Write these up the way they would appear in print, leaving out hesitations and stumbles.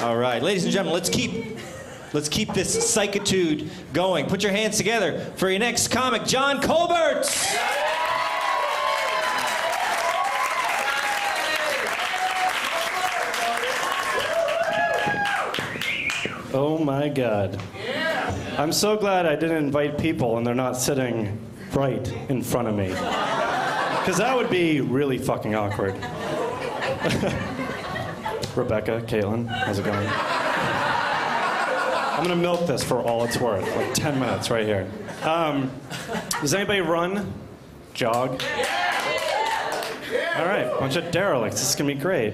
All right, ladies and gentlemen, let's keep this psychitude going. Put your hands together for your next comic, John Colbert. Oh my God. I'm so glad I didn't invite people and they're not sitting right in front of me. Because that would be really fucking awkward. Rebecca, Caitlin, how's it going? I'm gonna milk this for all it's worth, like 10 minutes right here. Does anybody run? Jog? All right, bunch of derelicts, this is gonna be great.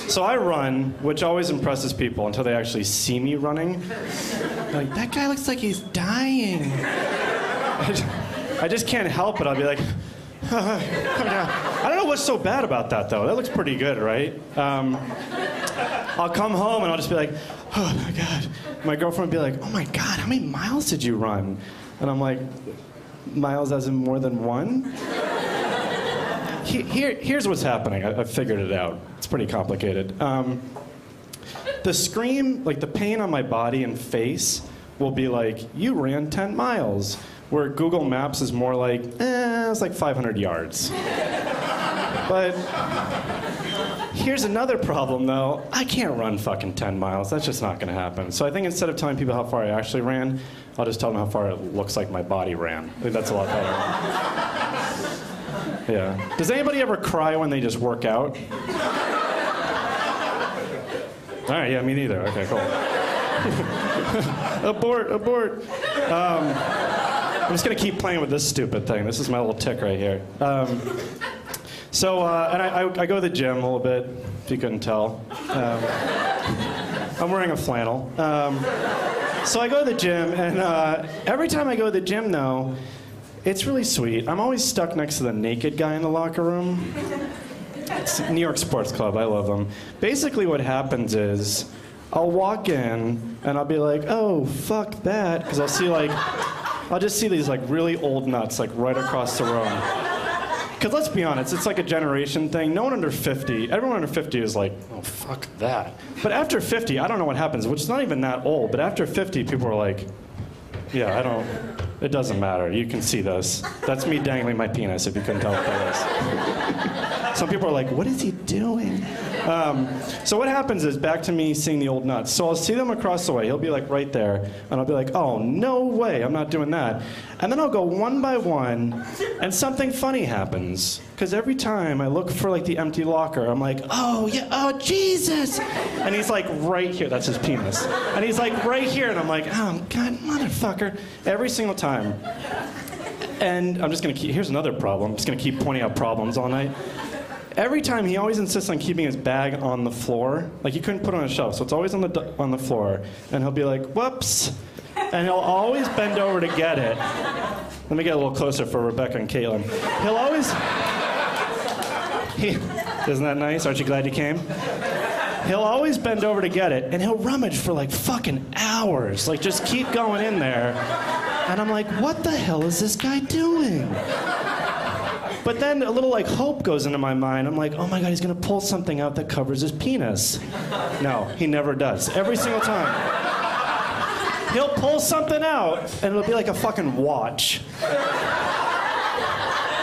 So I run, which always impresses people until they actually see me running. They're like, that guy looks like he's dying. I just can't help it. I'll be like, I don't know what's so bad about that, though. That looks pretty good, right? I'll come home and I'll just be like, oh my God. My girlfriend would be like, oh my God, how many miles did you run? And I'm like, miles as in more than one? Here's what's happening. I figured it out. It's pretty complicated. The scream, like the pain on my body and face will be like, you ran 10 miles. Where Google Maps is more like, it's like 500 yards. But here's another problem, though. I can't run fucking 10 miles. That's just not gonna happen. So I think instead of telling people how far I actually ran, I'll just tell them how far it looks like my body ran. I think that's a lot better. Yeah. Does anybody ever cry when they just work out? All right, yeah, me neither. Okay, cool. Abort. I'm just gonna keep playing with this stupid thing. This is my little tick right here. And I go to the gym a little bit, if you couldn't tell. I'm wearing a flannel. So I go to the gym, and every time I go to the gym, though, it's really sweet. I'm always stuck next to the naked guy in the locker room. It's New York Sports Club. I love them. Basically, what happens is I'll walk in, and I'll be like, oh, fuck that, because I'll just see these like really old nuts like right across the room. Because let's be honest, it's like a generation thing. No one under 50, everyone under 50 is like, oh, fuck that. But after 50, I don't know what happens, which is not even that old, but after 50, people are like, yeah, it doesn't matter. You can see this. That's me dangling my penis, if you couldn't tell what that is. Some people are like, what is he doing? So what happens is, back to me seeing the old nuts. So I'll see them across the way. He'll be like right there. And I'll be like, oh, no way, I'm not doing that. And then I'll go one by one, and something funny happens. Because every time I look for like the empty locker, I'm like, oh, yeah, oh, Jesus. And he's like right here. That's his penis. And he's like right here. And I'm like, oh, God, motherfucker. Every single time. And I'm just going to keep, here's another problem. I'm just going to keep pointing out problems all night. Every time, he always insists on keeping his bag on the floor. Like, he couldn't put it on a shelf, so it's always on the floor. And he'll be like, whoops. And he'll always bend over to get it. Let me get a little closer for Rebecca and Caitlin. He'll always... isn't that nice? Aren't you glad you came? He'll always bend over to get it, and he'll rummage for like fucking hours. Like, just keep going in there. And I'm like, what the hell is this guy doing? But then a little like hope goes into my mind. I'm like, oh my God, he's gonna pull something out that covers his penis. No, he never does. Every single time. He'll pull something out, and it'll be like a fucking watch.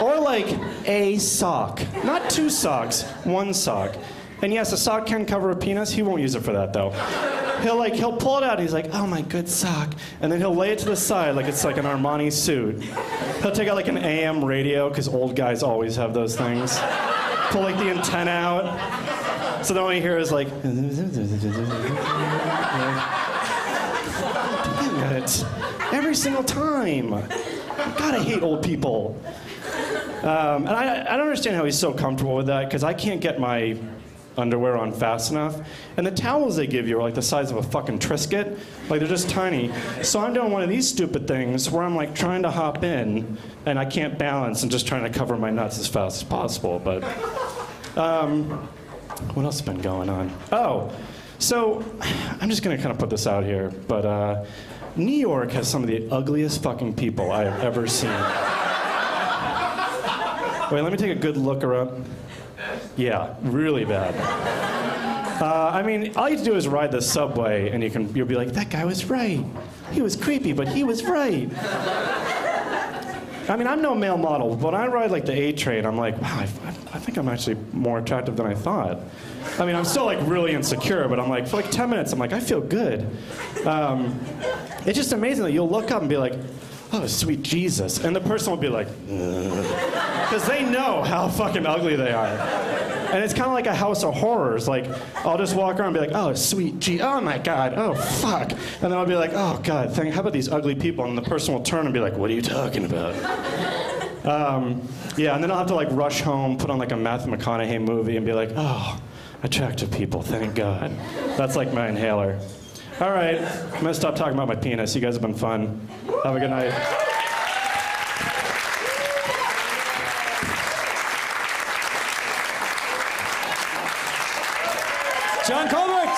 Or like a sock. Not two socks, one sock. And yes, a sock can cover a penis. He won't use it for that, though. He'll pull it out, and he's like, oh, my good sock. And then he'll lay it to the side like it's like an Armani suit. He'll take out like an AM radio, because old guys always have those things. Pull like the antenna out. So then all you hear is like... Damn it. Every single time. God, I hate old people. And I don't understand how he's so comfortable with that, because I can't get my underwear on fast enough. And the towels they give you are like the size of a fucking Triscuit. Like, they're just tiny. So I'm doing one of these stupid things where I'm like trying to hop in, and I can't balance, and just trying to cover my nuts as fast as possible. But what else has been going on? Oh, so I'm just gonna kind of put this out here, but New York has some of the ugliest fucking people I have ever seen. Wait, let me take a good look around. Yeah, really bad. I mean, all you have to do is ride the subway, and you'll be like, that guy was right. He was creepy, but he was right. I mean, I'm no male model, but when I ride like the A train, I'm like, wow, I think I'm actually more attractive than I thought. I mean, I'm still like really insecure, but I'm like, for like 10 minutes, I'm like, I feel good. It's just amazing that you'll look up and be like, oh, sweet Jesus. And the person will be like, because they know how fucking ugly they are. And it's kind of like a house of horrors. Like, I'll just walk around and be like, oh, sweet G, oh my God, oh fuck. And then I'll be like, oh God, how about these ugly people? And the person will turn and be like, what are you talking about? Yeah, and then I'll have to like rush home, put on like a Matthew McConaughey movie and be like, oh, attractive people, thank God. That's like my inhaler. All right, I'm gonna stop talking about my penis. You guys have been fun. Have a good night. John Colbert!